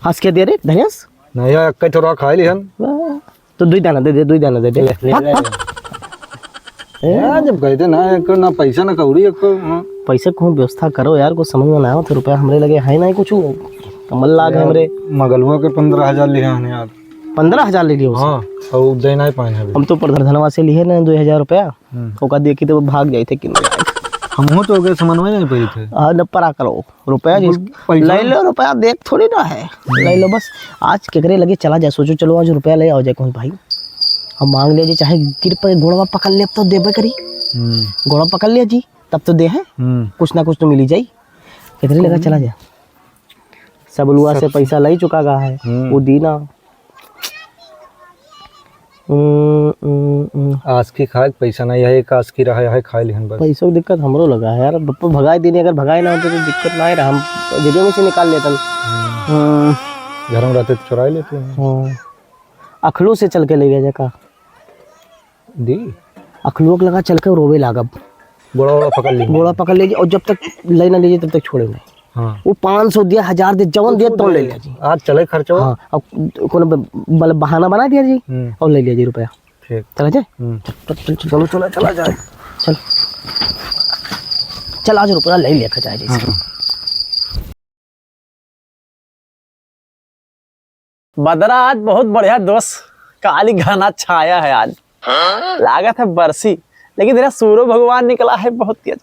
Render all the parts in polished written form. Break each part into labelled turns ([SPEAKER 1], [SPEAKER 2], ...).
[SPEAKER 1] हंस के दे रे धनेश
[SPEAKER 2] नहीं कई थोड़ा खा ली हन
[SPEAKER 1] तो दुई दाना दे दे
[SPEAKER 2] जब गए थे ना पैसा ना कौड़ी
[SPEAKER 1] पैसे को व्यवस्था करो यार, कुछ समझ में ना आओ तो रुपया हमरे लगे है ना कुछ कमल लाग है हमरे।
[SPEAKER 2] मगलुआ के 15,000 लिए हैं यार।
[SPEAKER 1] 15,000 ले लियो?
[SPEAKER 2] हाँ और दे नहीं पाए हैं
[SPEAKER 1] हम तो प्रधनवा से लिए ना 2,000 रुपया, ओका देखी तो भाग जाए थे किन
[SPEAKER 2] हम हो तो गए समझ में नहीं पाई थे।
[SPEAKER 1] हाँ न परा करो रुपया ले लो, रुपया देख थोड़ी ना है, ले लो बस। आज केकरे लगे चला जाए, सोचो चलो आज रुपया ले आओ जाए कौन भाई, हम मांग लिया जी, चाहे गिर पर गोड़वा पकड़ ले तो देबे करी, गोड़ा पकड़ लिया जी तब तो दे है, कुछ ना कुछ तो मिली जाई। कितने लगा चला जा, सब लुआ से पैसा ले चुका गा है वो दीना।
[SPEAKER 2] आज की खाए पैसा नहीं है, एक आज की रहा है खाए लिहन बस।
[SPEAKER 1] पैसों की दिक्कत हमरो लगा है यार, बप्पा भगाए देने, अगर भगाए ना होते तो दिक्कत ना ही रहा, हम जगह में से निकाल लेते
[SPEAKER 2] घर में रहते तो चुरा लेते हैं।
[SPEAKER 1] अखलू से चल के ले गया जका
[SPEAKER 2] दी,
[SPEAKER 1] अखलू लगा चल के रोवे लागब,
[SPEAKER 2] गोड़ा पकड़ लीजिए
[SPEAKER 1] और जब तक ले ना लीजिए तब तक छोड़े नहीं।
[SPEAKER 2] हाँ।
[SPEAKER 1] वो 500 दिया, 1000 दे, जवन दिया तो ले लिया जी,
[SPEAKER 2] आज चले खर्चा।
[SPEAKER 1] हाँ, और बहाना बना दिया जी और ले लिया जी रुपया।
[SPEAKER 2] ठीक
[SPEAKER 1] चला जाए, चलो चला जाए, चल आज रुपया ले लिया जाए जी। बदरा आज बहुत बढ़िया दोस्त, काली घना छाया है आज, लागत है बरसी, लेकिन तेरा सूर्य भगवान निकला है बहुत तेज,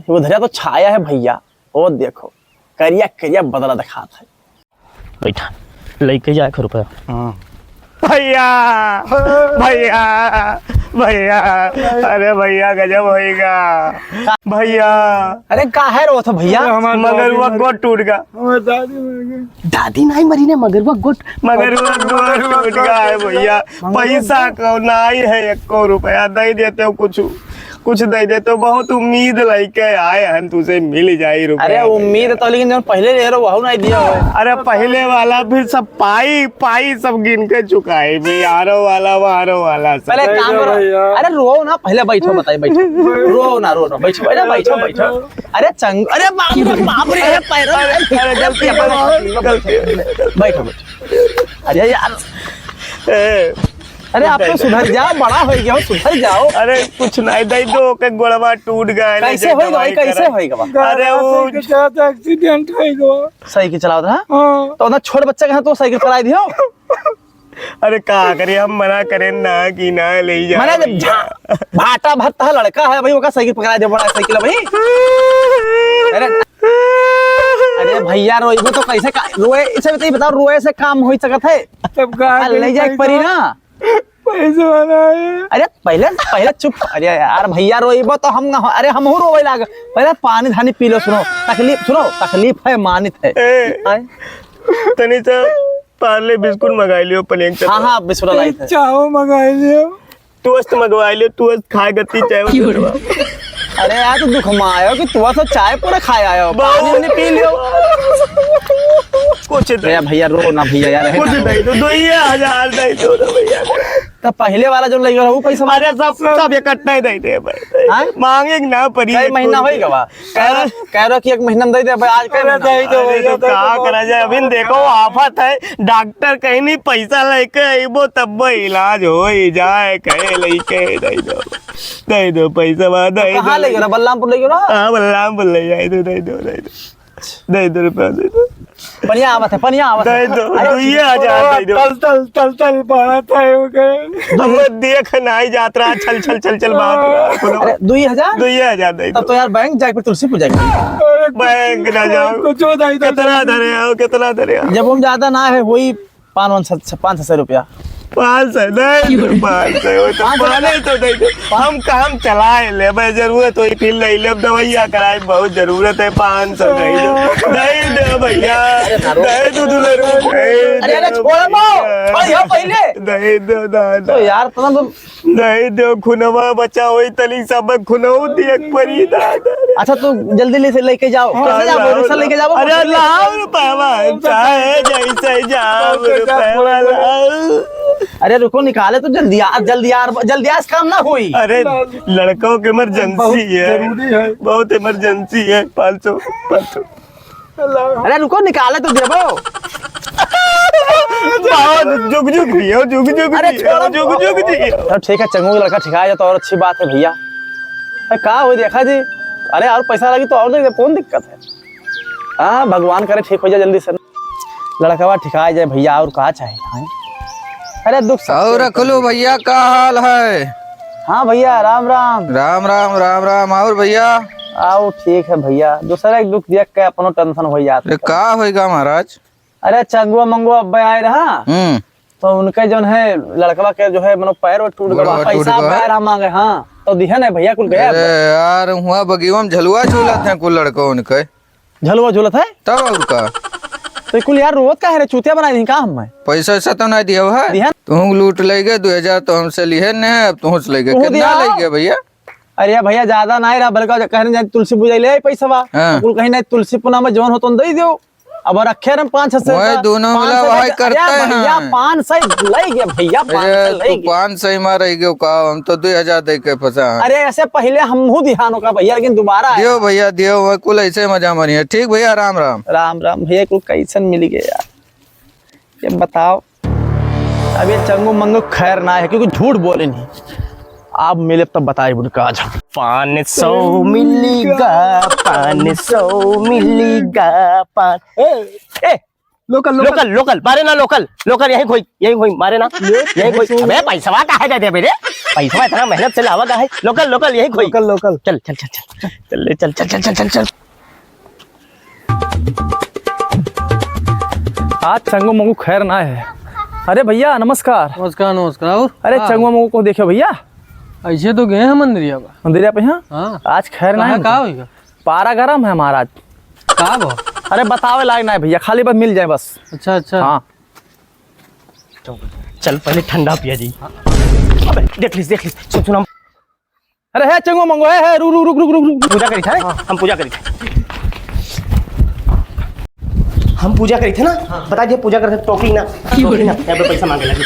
[SPEAKER 1] उधर तो छाया है भैया। और देखो करिया करिया बदला दिखाता है, बैठा लेके जाए रुपया। भैया भैया भैया, अरे भैया गजब होएगा भैया। अरे काहे रो था भैया? मगरवा गोट टूट गया। दादी नहीं मरी ने, मगरवा गोट टूट गया है भैया। पैसा को नहीं है, 1 रुपया दे देते हो, कुछ दे देते हो, बहुत उम्मीद लेके आए हैं तुझे मिल जाए रुपया। अरे उम्मीद तो, लेकिन जब पहले ले रहे वह नहीं दिया है। अरे पहले वाला फिर सब पाई सब गिन के चुकाए भी, यारो वाला पहले काम करो। अरे रो ना, पहले बैठो, बताइए बैठो, रो ना बैठो। अरे अरे बाप रे बैठो। अरे यार, अरे आप तो सुधर जाओ, बड़ा हो गया, सुधर जाओ। अरे कुछ नहीं दे दो के गोड़वा टूट गया। कैसे होएगा? अरे वो एक्सीडेंट हो गया। साइकिल चलाओ था तो ना, छोड़ बच्चा कहां तो साइकिल चला दियो। अरे का करे, हम मना करें ना कि ना ले जा, मैंने भाटा भत्ता लड़का है भाई, ओका साइकिल पकड़ा दे, बड़ा साइकिल है भाई। अरे भैया रोइबो तो कैसे रोए, इसे बताओ रोए से काम हो सकत है? तब ले जाए परी ना पैसे वाला है। अरे पहले चुप। अरे यार भैया रोइबो तो हम, अरे हम रोवे लाग, पहले पानी धानी पी लो। सुनो तकलीफ है, मानित है। तनी सा पार्ले बिस्कुट मंगा लियो, प्लेन। हाँ बिस्कुट लाई थे, चाहो मंगा लियो, टोस्ट मंगवा लियो, टोस्ट खा गती चाहे। अरे यार तो दुख में आयो कि तू तो चाय पूरा खाया आयो, पानी पी लियो। कुछ भैया रो ना भैया यार, कुछ दे दो, 2,000 दे दो भैया। तब पहले वाला जो लगे वो पैसा मारे सब इकट्ठा ही दे दे भाई, मांगे ना पड़ी। कई महीना होएगा बा, कह रहा कि 1 महीना में दे दे भाई, आज कह दे दो तो क्या करा जाए। अभी देखो आफत है, डॉक्टर कहीं नहीं पैसा लेके आइबो तब इलाज हो जाए, कहे लेके दे दो पैसा। कहाँ ले गया? बल्लामपुर ले गया। हाँ बल्लामपुर ले जाए, दे दो रुपया, दे दो। पनिया आवत है, दे दो। 2,000 दे दो। तल बात है, देख नहीं जात्रा, चल बात। अरे 2,000 दे दो। तब तो यार बैंक जाके तुलसी पूजा बैंक ना जाओ, कितना धरे आओ। जब हम ज्यादा ना है वही 500 रुपया। 500 हम काम चलाए ले, जरूरत हो फिर ले ले, दवाइया कराए, बहुत जरूरत है। 500 दे दो भैया, दे दो यार, दे दो। खुनवा बचा हो तली सब खुनऊ देख परी। अच्छा तो जल्दी से लेके जाओ, कैसे जाओ? लेके जाओ। अरे लाओ रुपया, चाहे जैसे जाओ रुपया। अरे रुको निकाले तो जल्दी आज काम ना हुई। अरे लड़कों की इमरजेंसी है, बहुत इमरजेंसी है। 500। अरे रुको निकाले तो देवो। जुग जुग दियो, जुग जुग दियो, जुग जुग दियो। ठीक है, चंगू का लड़का ठिकाया तो और अच्छी बात है भैया। कहा हो देखा जी, अरे और पैसा लगी तो और नहीं, कौन दिक्कत है। हाँ भगवान करे ठीक हो जाए जल्दी से, लड़का ठिकाया जाए भैया, और कहा चाहे। अरे दुख
[SPEAKER 3] और रख लो भैया, का हाल है?
[SPEAKER 1] हाँ भैया राम राम।
[SPEAKER 3] राम राम राम राम। और भैया
[SPEAKER 1] आओ ठीक है भैया, दूसरा एक दुख देख के अपनो टेंशन हो जाता।
[SPEAKER 3] का होगा महाराज?
[SPEAKER 1] अरे चंगुआ मंगुआ अब आए रहा, तो उनके जो है लड़कवा के जो है मनो पैर और टूट गया, पैसा पैर मांगे। हाँ तो दिया नहीं भैया कुल गया।
[SPEAKER 3] यार हुआ बगीवा में झलुआ झूलत है कुल लड़कों उनके।
[SPEAKER 1] झलुआ झूलत है
[SPEAKER 3] तब और का
[SPEAKER 1] तो कुल यार रोवत का है रे, चूतिया बना दी का हम।
[SPEAKER 3] पैसा ऐसा तो नहीं दिया है, तुम लूट ले गए 2000 तो हमसे लिए न, अब तुम ले गए। कितना ले गए भैया?
[SPEAKER 1] अरे भैया ज्यादा नहीं रहा, बल्कि कहने जाए तुलसी पूजा ले पैसा कुल कहीं नहीं, तुलसी पुना में जौन हो तो दे दो। अब रखे रहे 500
[SPEAKER 3] दोनों मिला वही करते हैं
[SPEAKER 1] भैया। 500 ले गए भैया,
[SPEAKER 3] 500 मार गए का, हम तो 2000 दे के फंसा।
[SPEAKER 1] अरे ऐसे पहले हम ध्यान होगा भैया, लेकिन दोबारा
[SPEAKER 3] दियो भैया दियो, कुल ऐसे मजा मरिए। ठीक भैया, राम राम।
[SPEAKER 1] राम राम भैया, कुल कैसन मिल गया यार, ये बताओ। अब ये चंगू मंगू खैर ना है, क्योंकि झूठ बोले नहीं। आप मिले तब बताए उनका आज 500 मिलेगा, 500 मिलेगा। लोकल लोकल लोकल मारे ना, लोकल लोकल यही कोई मारे ना, यही कोई। अबे पैसा कहा जाते मेरे, पैसा इतना मेहनत से लावा का है। लोकल लोकल यही कोई, लोकल लोकल। चल चल चल चल चल चल चल चल चल चल। आज चंगू मंगू खैर ना है। अरे भैया नमस्कार।
[SPEAKER 2] नमस्कार नमस्कार।
[SPEAKER 1] अरे चंगू मंगू को देखो भैया,
[SPEAKER 2] ऐसे तो गए हैं मंदिरिया
[SPEAKER 1] पे। हाँ आज खैर ना है,
[SPEAKER 2] का होगा?
[SPEAKER 1] पारा गरम है महाराज।
[SPEAKER 2] का वो?
[SPEAKER 1] अरे बतावे लायक ना है भैया, खाली बस मिल जाए बस।
[SPEAKER 2] अच्छा अच्छा।
[SPEAKER 1] हाँ चल पहले ठंडा पिया जी। अबे देख लीस सुन। अरे है चंगू मंगू है, रुक रुक रुक रुक रुक। पूजा करी था हम, पूजा करी थे, हम पूजा करी थे ना। बता दिए पूजा करते टोकरी ना, यहाँ पे पैसा मांगे लगे।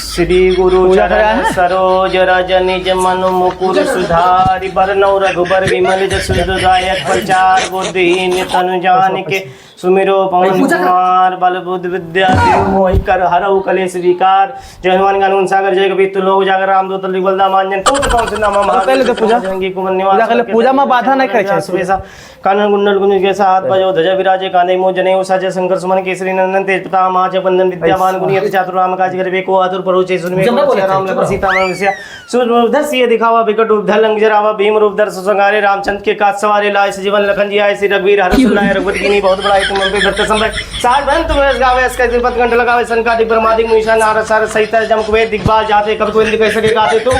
[SPEAKER 1] श्री गुरु चरण सरोज रज निज मनु मुकुर सुधारि बरनौ रघुबर विमल जसु दायक प्रचार बुद्धिहीन तनु जानिके सुमिरो पवन कुमार बल बुद्ध विद्या मोहि कर हरऊ कलेश विकार। जय हनुमान ज्ञान सागर जय कपीत लोक जागर रामदूत बलदाम अंजन पुत्र कौन से नाम महादेव पूजा जंगी कुमन निवास। पूजा में बाधा नहीं करे छै सुबेसा कानन कुंडल कुंज के साथ बजो ध्वजा विराजे कांधे मोज जनेऊ साजे शंकर सुमन केसरी नंदन तेज प्रताप माच बंदन विद्यावान गुणी अति चातुर राम काज करे को आतुर परोचे सुन में राम लखन सीता मन विषय सूर्य उधर से दिखावा विकट रूप धर लंग जरावा भीम रूप धर सुसंगारे रामचंद्र के काज सवारे लाए सजीवन लखन जी आए श्री रघुवीर हर सुनाए रघुपति कीनी बहुत बड़ा तुम पे भक्त संभय साठ बहन तुम रस गावे इसका तिरुपत कंठ लगावे संकादिक ब्रह्मादिक मुनीषा नारद सार सहित जमक वेद दिग्बाल जाते कब कोई कह सके गाते तुम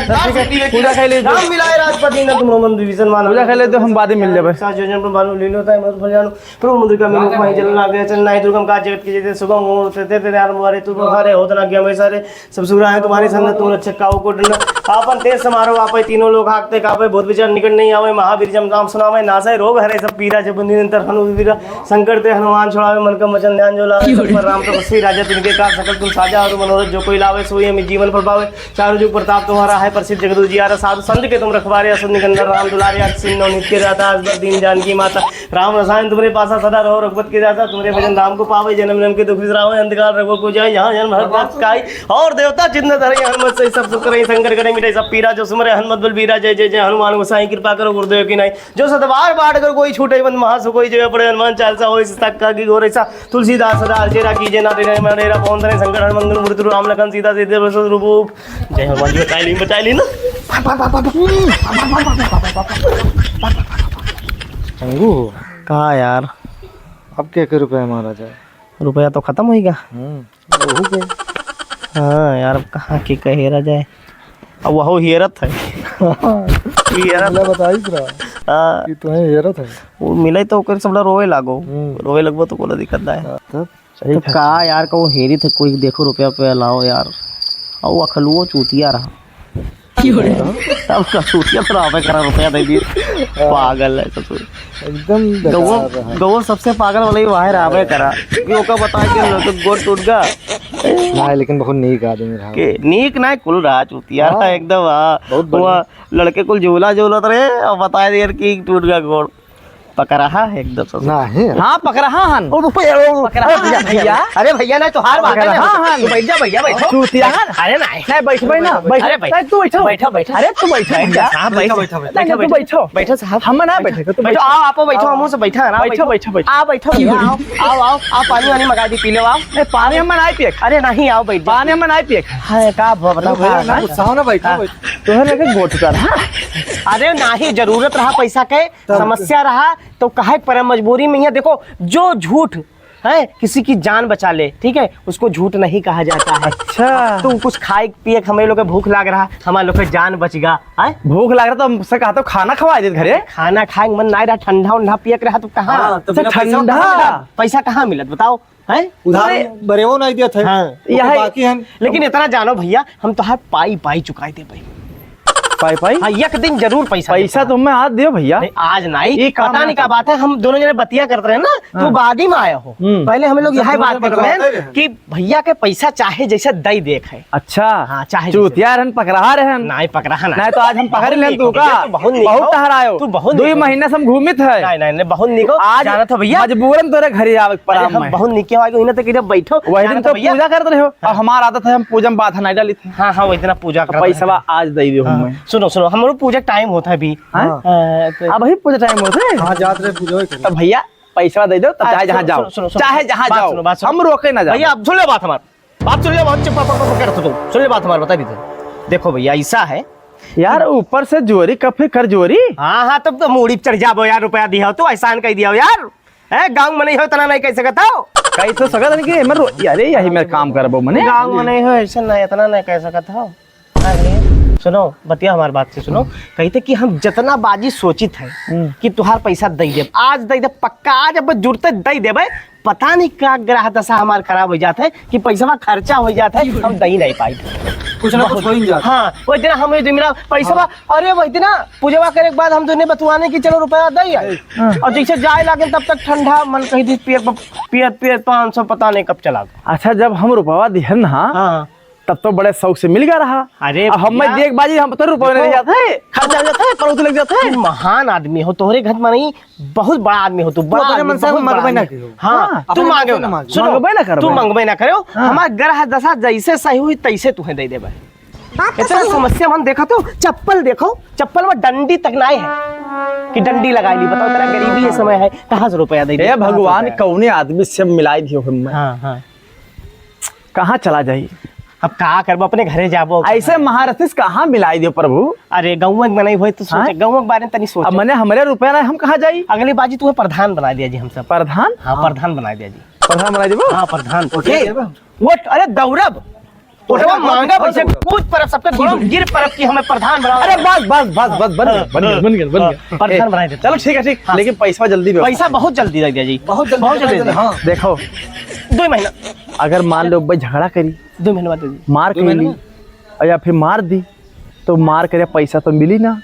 [SPEAKER 1] पूजा कर ले राम मिलाए राजपति न तुम रोमन विभीषण मान पूजा कर ले तो हम बाद में मिल जावे साथ जोजन पर बानु लीलो ताय मत फलजानो प्रभु मुद्रिका में माई जल लागे चल नहीं दुर्गम का जगत के जेते सुगम हो ते ते यार मुहारे तुम हारे होत ना गया मैं सारे सब सुरा है तुम्हारी संग तुम रक्षक काऊ को डरना आपन तेज समारोह आपे तीनों लोग हाकते कापे बहुत विचार निकट नहीं आवे महावीर जम नाम सुनावे नासय रोग हरे सब पीरा जब निरंतर हनुवीर संकट ते हनुमान छुड़ावे मन का वचन ध्यान जो लावे सब पर राम तपस्वी राजा तिनके का सकल तुम साजा और मनोरथ जो कोई लावे सोई हमें जीवन फल पावे चारों जुग प्रताप तुम्हारा है प्रसिद्ध जगत उजियारा साधु संत के तुम रखवारे असुर निकंदन राम दुलारे अक्षिन नित्य रहता अजबर दीन जानकी माता राम रसायन तुम्हारे पासा सदा रहो रघुपत के दाता तुम्हारे भजन राम को पावे जन्म जन्म के दुख विसरावे अंधकार रघु को जाए जहाँ जन्म हर काई और देवता चिन्ह धरे हनुमत से सब सुख रही शंकर करे मिटे सब पीरा जो सुमरे हनुमत बल बीरा जय जय जय हनुमान गोसाई कृपा करो गुरुदेव की नहीं जो सतबार बाढ़ कर कोई छूटे बंद महासु कोई जय पड़े हनुमान चालीसा हो तक्का की गोर ऐसा तुलसीदास सदा अर्चेरा कीजे ना तेरे मेरा पवन तने शंकर हनुमान मूर्ति राम लखन सीता सीते रूप जय हनुमान जी बता ली ना
[SPEAKER 2] चंगू
[SPEAKER 1] कहा यार
[SPEAKER 2] अब क्या रुपए महाराज है?
[SPEAKER 1] रुपया तो खत्म होगा। हाँ यार अब कहाँ की कहेरा जाए, अब वह हेरत है।
[SPEAKER 2] बताई कि तुम्हें हेरत है
[SPEAKER 1] वो मिले तो ओकर सबला रोवे लागो, रोवे लगबो तो कोला दिक्कत है। तो कहा यार का वो हेरी थे कोई देखो रुपया पे लाओ यार, और वो अखलुओ चूतिया रहा अब का चूतिया तो आवे करा रुपया दे दिए पागल है सब एकदम गौ सबसे पागल वाला ही वहां आवे करा कि ओका बता के गोड़ टूट गया
[SPEAKER 2] ना, लेकिन बहुत नीक आदमी रहा
[SPEAKER 1] के नीक ना कुल रहा चूतिया एकदम। बहुत लड़के कुल झूला झूलत रहे और बताए यार कि टूट गया गोड़ पकड़ा है एकदम
[SPEAKER 2] नहीं
[SPEAKER 1] हाँ पकड़ा हन पकड़ा भैया
[SPEAKER 4] अरे भैया ना तो हार बात है
[SPEAKER 1] हाँ
[SPEAKER 4] तू बैठ जा भैया बैठो
[SPEAKER 1] चूतिया
[SPEAKER 4] अरे नहीं
[SPEAKER 1] नहीं बैठ भाई ना
[SPEAKER 4] अरे
[SPEAKER 1] बैठ तू बैठो
[SPEAKER 4] बैठो बैठो
[SPEAKER 1] अरे तू बैठो
[SPEAKER 4] साहब बैठो बैठो
[SPEAKER 1] बैठो बैठो
[SPEAKER 4] बैठो साहब
[SPEAKER 1] हम ना बैठे तू
[SPEAKER 4] बैठो आओ आप बैठो हम से बैठा ना
[SPEAKER 1] बैठो बैठो बैठो
[SPEAKER 4] आओ बैठो भैया आओ आओ आओ पानी वानी मंगा दी पी लो आओ
[SPEAKER 1] नहीं पानी हम नहीं पिए
[SPEAKER 4] अरे नहीं आओ बैठ
[SPEAKER 1] पानी हम नहीं पिए
[SPEAKER 4] है का बताओ
[SPEAKER 2] सामने बैठो
[SPEAKER 1] तोहर लेके गोट कर हाँ
[SPEAKER 4] अरे नहीं जरूरत रहा पैसा के समस्या रहा तो कहे पर मजबूरी में है देखो जो झूठ है किसी की जान बचा ले ठीक है उसको झूठ नहीं कहा जाता है
[SPEAKER 1] अच्छा
[SPEAKER 4] तुम कुछ खाए पिए हमें लोग के भूख लाग रहा हमारे लोग के जान बच गया है
[SPEAKER 1] भूख लग रहा तो हमसे कहा तो खाना खवा दे घरे
[SPEAKER 4] खाना खाए मन नहीं रहा ठंडा उंडा पियक रहा तो कहाँ
[SPEAKER 1] ठंडा
[SPEAKER 4] पैसा कहाँ मिलत बताओ है
[SPEAKER 2] उधार बरेवो नहीं दिया था
[SPEAKER 4] हाँ
[SPEAKER 1] यह
[SPEAKER 2] बाकी है
[SPEAKER 4] लेकिन इतना जानो भैया हम तो हर पाई पाई चुकाए थे भाई
[SPEAKER 1] पाई पाई
[SPEAKER 4] हाँ एक दिन जरूर पैसा
[SPEAKER 1] पैसा
[SPEAKER 4] देता।
[SPEAKER 1] तुम्हें हाथ दियो भैया
[SPEAKER 4] नहीं आज नहीं
[SPEAKER 1] ये काम
[SPEAKER 4] पता नहीं
[SPEAKER 1] ना
[SPEAKER 4] क्या बात है हम दोनों जने बतिया करते रहे ना तो बाद ही में आया हो पहले हम लोग यही बात कर रहे हैं कि भैया के पैसा चाहे जैसे दई देख है
[SPEAKER 1] अच्छा
[SPEAKER 4] हाँ चाहे
[SPEAKER 1] चूतिया रहन पकड़ा रहन
[SPEAKER 4] नहीं पकड़ा है
[SPEAKER 1] नहीं तो आज हम पकड़ लें तू का
[SPEAKER 4] बहुत
[SPEAKER 1] बहुत ठहरायो
[SPEAKER 4] तू बहुत
[SPEAKER 1] 2 महीने से हम घूमित है
[SPEAKER 4] नहीं नहीं नहीं बहुत निको
[SPEAKER 1] आज
[SPEAKER 4] जाना था भैया
[SPEAKER 1] मजबूरन तोरे घरे आवे
[SPEAKER 4] अरे
[SPEAKER 1] पराम
[SPEAKER 4] हम
[SPEAKER 1] में
[SPEAKER 4] बहुत निके आगे इन्हें तक बैठो
[SPEAKER 1] वही
[SPEAKER 4] जाना
[SPEAKER 1] दिन
[SPEAKER 4] था
[SPEAKER 1] तो
[SPEAKER 4] भैया
[SPEAKER 1] पूजा करते रहे हो और हमारा आदत है हम पूजा में बाधा नहीं डाली थी
[SPEAKER 4] हाँ हाँ वो इतना पूजा कर
[SPEAKER 1] पैसा आज दे दियो हमें
[SPEAKER 4] सुनो सुनो हमारे पूजा टाइम होता है अभी
[SPEAKER 1] अब ही पूजा टाइम होते
[SPEAKER 2] हाँ जात रहे पूजा
[SPEAKER 1] तब भैया पैसा दे दो तब चाहे जहाँ जाओ
[SPEAKER 4] सुनो, सुनो,
[SPEAKER 1] चाहे जहाँ
[SPEAKER 4] बात
[SPEAKER 1] जाओ
[SPEAKER 4] सुनो, बात सुनो।
[SPEAKER 1] हम रोके ना जाओ
[SPEAKER 4] भैया अब सुन ले बात हमारी बात सुन ले बहुत चुप कर तुम सुन ले बात हमारी बता दीजिए देखो भैया ऐसा है
[SPEAKER 1] यार ऊपर से जोरी कफे कर जोरी
[SPEAKER 4] हाँ हाँ तब तो मूड़ी चढ़ जाबो यार रुपया दिया तो एहसान कह दिया यार है गाँव में नहीं हो इतना नहीं कह सकता हो
[SPEAKER 1] कई तो सकत नहीं कि मैं यार यही मैं काम करबो मने
[SPEAKER 4] गाँव में नहीं हो ऐसा नहीं इतना नहीं कह सकता हो सुनो बतिया हमारी बात से सुनो कहते कि हम जितना बाजी सोचित है कि तुहार पैसा दे दे आज दे दे पक्का आज अब जुड़ते दे देबे पता नहीं क्या ग्राह दशा हमार खराब हो जाता है कि पैसा खर्चा हो जाता है हम दे नहीं पाई
[SPEAKER 2] कुछ ना कुछ हो ही जाता
[SPEAKER 4] हाँ वो इतना हमें जो मिला पैसा अरे वो इतना पूजा करे के बाद हम दोनों बतवाने की चलो रुपया दे और जैसे जाए लगे तब तक ठंडा मन कही थी पियत 500 पता नहीं कब चला गया
[SPEAKER 1] अच्छा जब हम रुपया दिहन हाँ तब तो बड़े शौक से मिल गया रहा
[SPEAKER 4] अरे
[SPEAKER 1] हम देख बाजी हम तो रुपये नहीं जाते खर्चा हो जाता है पर लग जाता है
[SPEAKER 4] महान आदमी हो तोहरे घर में नहीं बहुत बड़ा आदमी हो तू बड़ा
[SPEAKER 2] अपने
[SPEAKER 4] आदमी,
[SPEAKER 2] मन से
[SPEAKER 4] बहुत बड़ा
[SPEAKER 2] मंगबे ना
[SPEAKER 4] आदमी।
[SPEAKER 2] करो।
[SPEAKER 4] हाँ तू
[SPEAKER 2] अपने
[SPEAKER 4] मांगे
[SPEAKER 2] मन से
[SPEAKER 4] ना
[SPEAKER 2] मांगे।
[SPEAKER 4] सुनो
[SPEAKER 1] मंगबे ना करो
[SPEAKER 4] तू
[SPEAKER 1] भाई।
[SPEAKER 4] मंगबे ना करो हमार ग्रह दशा जैसे सही हुई तैसे तुम्हें दे देबे इतना समस्या मन देखा तो चप्पल देखो चप्पल में डंडी तक नहीं है कि डंडी लगा ली बताओ तेरा गरीबी ये समय है कहाँ से रुपया दे
[SPEAKER 1] ए भगवान कौने आदमी से मिलाई दियो हम
[SPEAKER 4] हाँ हाँ
[SPEAKER 1] कहाँ चला जाइए
[SPEAKER 4] अब कहा करबो अपने घरे जाबो
[SPEAKER 1] ऐसे महारथिस कहाँ मिलाई दियो प्रभु
[SPEAKER 4] अरे गाँव में नहीं हुए तो सोचे गाँव के बारे में तनी
[SPEAKER 1] अब
[SPEAKER 4] सोच
[SPEAKER 1] मैंने हमारे रुपया ना हम कहाँ जाई
[SPEAKER 4] अगली बाजी तुम्हें प्रधान बना दिया जी हम सब
[SPEAKER 1] प्रधान
[SPEAKER 4] हाँ प्रधान बना दिया जी
[SPEAKER 1] प्रधान बनाई देबो
[SPEAKER 4] हाँ प्रधान वो अरे गौरव उठवा मांगा पैसे कूद परब सबके गिर परब की हमें प्रधान बना
[SPEAKER 1] अरे बस बन गया
[SPEAKER 4] प्रधान बनाए देते
[SPEAKER 1] चलो ठीक है ठीक लेकिन पैसा जल्दी दो
[SPEAKER 4] पैसा बहुत जल्दी दे दिया जी बहुत जल्दी दे
[SPEAKER 2] हाँ
[SPEAKER 1] देखो
[SPEAKER 4] 2 महीना
[SPEAKER 1] अगर मान लो भाई झगड़ा करी
[SPEAKER 4] 2 महीने बाद दे दी
[SPEAKER 1] मार के ली और या फिर मार दी तो मार करे पैसा तो मिली ना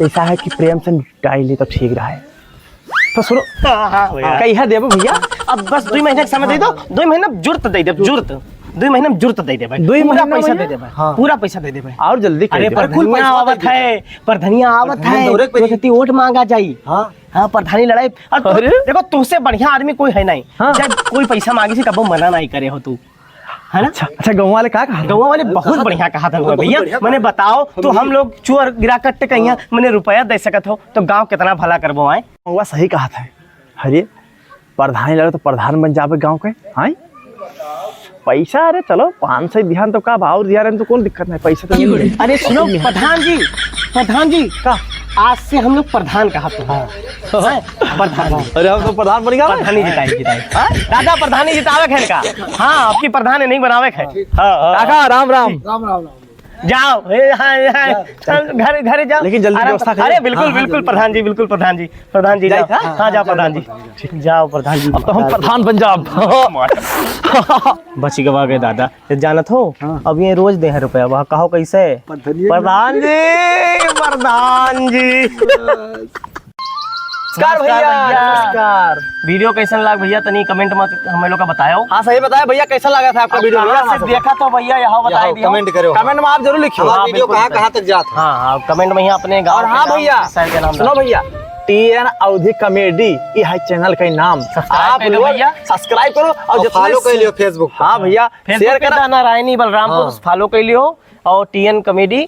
[SPEAKER 1] ऐसा है कि प्रेम से निपटाई ली तो ठीक रहा है तो सुनो कहिया देबो भैया
[SPEAKER 4] अब बस 2 महीने का समय दे दो 2 महीना जुर्त दे दे जुर्त 2 महीने में जुर्त दे दे भाई
[SPEAKER 1] 2
[SPEAKER 4] पूरा
[SPEAKER 1] महीना
[SPEAKER 4] पैसा
[SPEAKER 1] में?
[SPEAKER 4] दे दे भाई पूरा पैसा दे दे भाई
[SPEAKER 1] और जल्दी
[SPEAKER 4] अरे
[SPEAKER 1] कर
[SPEAKER 4] पर धनिया आवत है पर धनिया आवत है
[SPEAKER 2] दौरे पे
[SPEAKER 4] तो वोट मांगा जाई
[SPEAKER 2] हाँ
[SPEAKER 4] हाँ प्रधानी लड़ाई
[SPEAKER 1] अरे?
[SPEAKER 4] देखो तुझसे बढ़िया आदमी कोई है नहीं
[SPEAKER 1] हाँ।
[SPEAKER 4] जब कोई पैसा मांगे से कबो मना नहीं करे हो तू है ना
[SPEAKER 1] अच्छा गाँव वाले क्या कहा
[SPEAKER 4] गौवा वाले बहुत बढ़िया कहा था भैया मैंने बताओ तो हम लोग चोर गिरा कट्टे कहिया मैंने रुपया दे सकत हो तो गांव कितना भला करबो आए
[SPEAKER 1] वह सही कहा था अरे प्रधान लगे तो प्रधान बन जावे गांव के हाँ पैसा अरे चलो 500 ध्यान तो का भाव दिया रहे तो कौन दिक्कत नहीं पैसा तो मिल गई।
[SPEAKER 4] अरे सुनो प्रधान जी का आज से हम लोग प्रधान कहा तो प्रधान
[SPEAKER 1] अरे हम तो प्रधान बन गया
[SPEAKER 4] प्रधानी जिताए दादा प्रधानी जितावे है इनका हाँ आपकी प्रधान नहीं बनावे है
[SPEAKER 1] काका राम राम
[SPEAKER 2] राम राम
[SPEAKER 4] जाओ घर घरे जाओ
[SPEAKER 1] लेकिन जल्दी
[SPEAKER 4] आराम
[SPEAKER 1] व्यवस्था
[SPEAKER 4] से-
[SPEAKER 1] करो।
[SPEAKER 4] अरे बिल्कुल प्रधान जी बिल्कुल प्रधान जी
[SPEAKER 1] जाए
[SPEAKER 4] जाओ
[SPEAKER 1] था?
[SPEAKER 4] हाँ जाओ प्रधान जी जाओ प्रधान जी
[SPEAKER 1] अब तो हम प्रधान बन जाब
[SPEAKER 4] बच गवा गए दादा जानत हो अब ये रोज दे है रुपया वह कहो कैसे प्रधान जी
[SPEAKER 1] नमस्कार भैया नमस्कार।
[SPEAKER 4] वीडियो कैसन लगा भैया तनी कमेंट में हम लोग का बताओ।
[SPEAKER 1] हाँ सही बताया भैया, कैसा लगा था आपका वीडियो?
[SPEAKER 4] कहाँ से देखा तो भैया यहाँ बताई दियो।
[SPEAKER 2] कमेंट करो,
[SPEAKER 1] कमेंट में आप जरूर लिखियो
[SPEAKER 4] हाँ,
[SPEAKER 1] वीडियो
[SPEAKER 4] बिल्कुल
[SPEAKER 1] कहाँ तक जाता है।
[SPEAKER 4] हाँ कमेंट में यहाँ अपने गाँव
[SPEAKER 1] और हाँ भैया सुनो भैया, TN अवधि कॉमेडी ये है चैनल का नाम। आप
[SPEAKER 4] करो भैया,
[SPEAKER 1] सब्सक्राइब करो और
[SPEAKER 2] फॉलो कर लियो फेसबुक।
[SPEAKER 1] हाँ भैया शेयर करा।
[SPEAKER 4] नारायणी बलरामपुर फॉलो कर लियो और TN कॉमेडी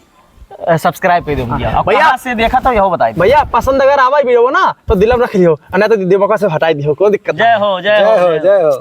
[SPEAKER 4] सब्सक्राइब कर दो भैया।
[SPEAKER 1] भैया
[SPEAKER 4] भैया से देखा तो यहो बताई।
[SPEAKER 1] भैया पसंद अगर आवा वीडियो ना तो दिल में रख लियो, नहीं तो दिमाग से हटाई दियो, कोई दिक्कत
[SPEAKER 4] जय हो जय हो
[SPEAKER 2] जय हो।